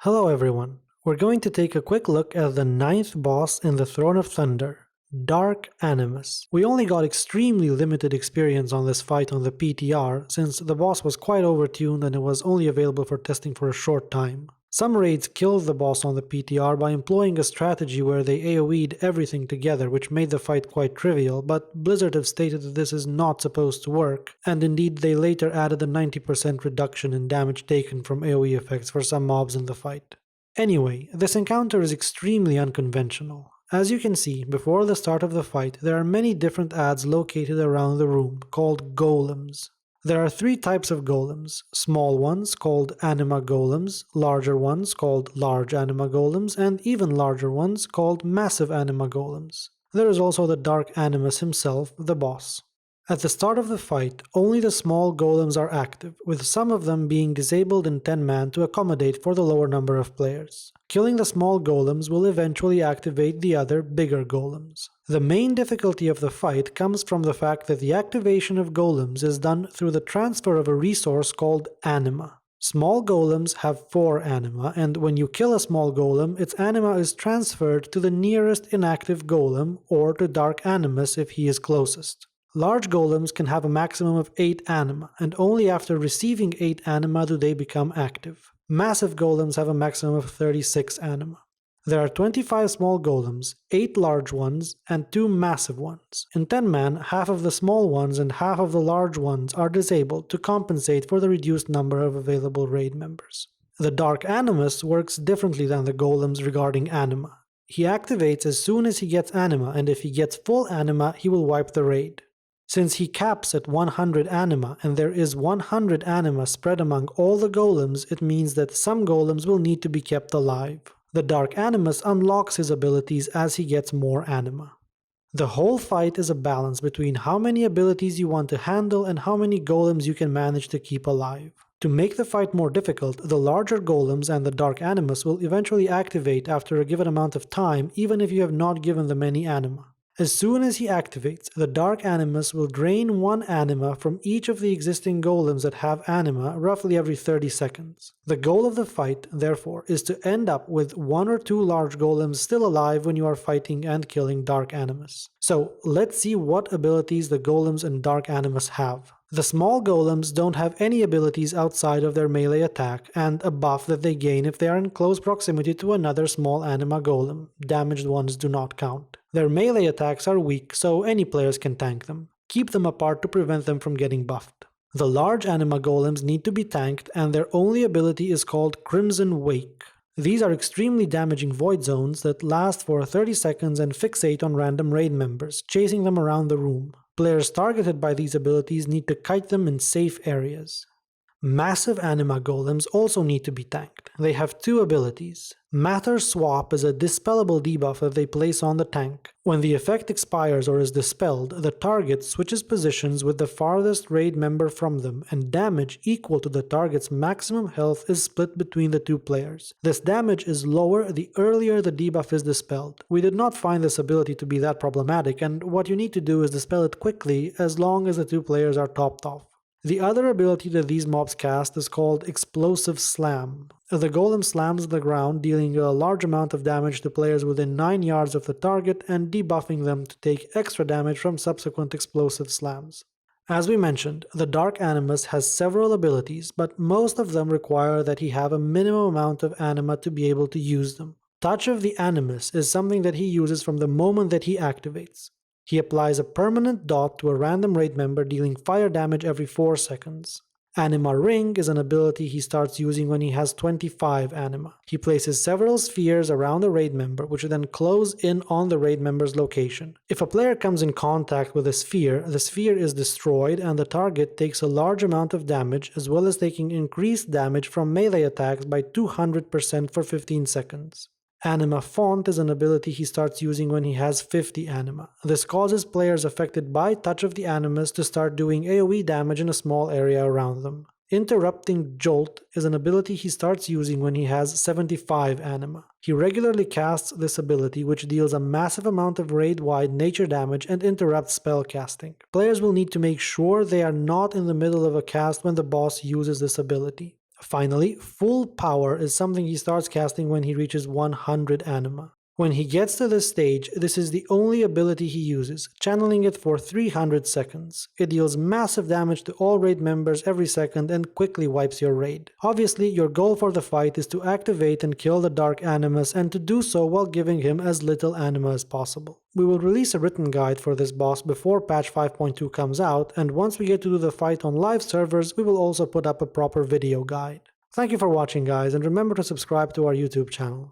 Hello everyone, we're going to take a quick look at the 9th boss in the Throne of Thunder, Dark Animus. We only got extremely limited experience on this fight on the PTR since the boss was quite overtuned and it was only available for testing for a short time. Some raids killed the boss on the PTR by employing a strategy where they AoE'd everything together, which made the fight quite trivial, but Blizzard have stated that this is not supposed to work, and indeed they later added a 90% reduction in damage taken from AoE effects for some mobs in the fight. Anyway, this encounter is extremely unconventional. As you can see, before the start of the fight, there are many different adds located around the room, called Golems. There are three types of golems: small ones called Anima golems, larger ones called large Anima golems, and even larger ones called massive Anima golems. There is also the Dark Animus himself, the boss. At the start of the fight, only the small golems are active, with some of them being disabled in 10-man to accommodate for the lower number of players. Killing the small golems will eventually activate the other, bigger golems. The main difficulty of the fight comes from the fact that the activation of golems is done through the transfer of a resource called Anima. Small golems have 4 Anima, and when you kill a small golem, its Anima is transferred to the nearest inactive golem, or to Dark Animus if he is closest. Large golems can have a maximum of 8 Anima, and only after receiving 8 Anima do they become active. Massive golems have a maximum of 36 Anima. There are 25 small golems, 8 large ones, and 2 massive ones. In 10-man, half of the small ones and half of the large ones are disabled to compensate for the reduced number of available raid members. The Dark Animus works differently than the golems regarding Anima. He activates as soon as he gets Anima, and if he gets full Anima, he will wipe the raid. Since he caps at 100 Anima and there is 100 Anima spread among all the golems, it means that some golems will need to be kept alive. The Dark Animus unlocks his abilities as he gets more Anima. The whole fight is a balance between how many abilities you want to handle and how many golems you can manage to keep alive. To make the fight more difficult, the larger golems and the Dark Animus will eventually activate after a given amount of time, even if you have not given them any Anima. As soon as he activates, the Dark Animus will drain 1 Anima from each of the existing golems that have Anima roughly every 30 seconds. The goal of the fight, therefore, is to end up with 1 or 2 large golems still alive when you are fighting and killing Dark Animus. So let's see what abilities the golems and Dark Animus have. The small golems don't have any abilities outside of their melee attack and a buff that they gain if they are in close proximity to another small Anima golem. Damaged ones do not count. Their melee attacks are weak, so any players can tank them. Keep them apart to prevent them from getting buffed. The large Anima golems need to be tanked, and their only ability is called Crimson Wake. These are extremely damaging void zones that last for 30 seconds and fixate on random raid members, chasing them around the room. Players targeted by these abilities need to kite them in safe areas. Massive Anima golems also need to be tanked. They have 2 abilities. Matter Swap is a dispellable debuff that they place on the tank. When the effect expires or is dispelled, the target switches positions with the farthest raid member from them, and damage equal to the target's maximum health is split between the 2 players. This damage is lower the earlier the debuff is dispelled. We did not find this ability to be that problematic, and what you need to do is dispel it quickly as long as the 2 players are topped off. The other ability that these mobs cast is called Explosive Slam. The golem slams the ground, dealing a large amount of damage to players within 9 yards of the target and debuffing them to take extra damage from subsequent explosive slams. As we mentioned, the Dark Animus has several abilities, but most of them require that he have a minimum amount of Anima to be able to use them. Touch of the Animus is something that he uses from the moment that he activates. He applies a permanent dot to a random raid member, dealing fire damage every 4 seconds. Anima Ring is an ability he starts using when he has 25 Anima. He places several spheres around a raid member, which then close in on the raid member's location. If a player comes in contact with a sphere, the sphere is destroyed and the target takes a large amount of damage, as well as taking increased damage from melee attacks by 200% for 15 seconds. Anima Font is an ability he starts using when he has 50 Anima. This causes players affected by Touch of the Animus to start doing AoE damage in a small area around them. Interrupting Jolt is an ability he starts using when he has 75 Anima. He regularly casts this ability, which deals a massive amount of raid-wide nature damage and interrupts spell casting. Players will need to make sure they are not in the middle of a cast when the boss uses this ability. Finally, full power is something he starts casting when he reaches 100 Anima. When he gets to this stage, this is the only ability he uses, channeling it for 300 seconds. It deals massive damage to all raid members every second and quickly wipes your raid. Obviously, your goal for the fight is to activate and kill the Dark Animus, and to do so while giving him as little Anima as possible. We will release a written guide for this boss before patch 5.2 comes out, and once we get to do the fight on live servers, we will also put up a proper video guide. Thank you for watching, guys, and remember to subscribe to our YouTube channel.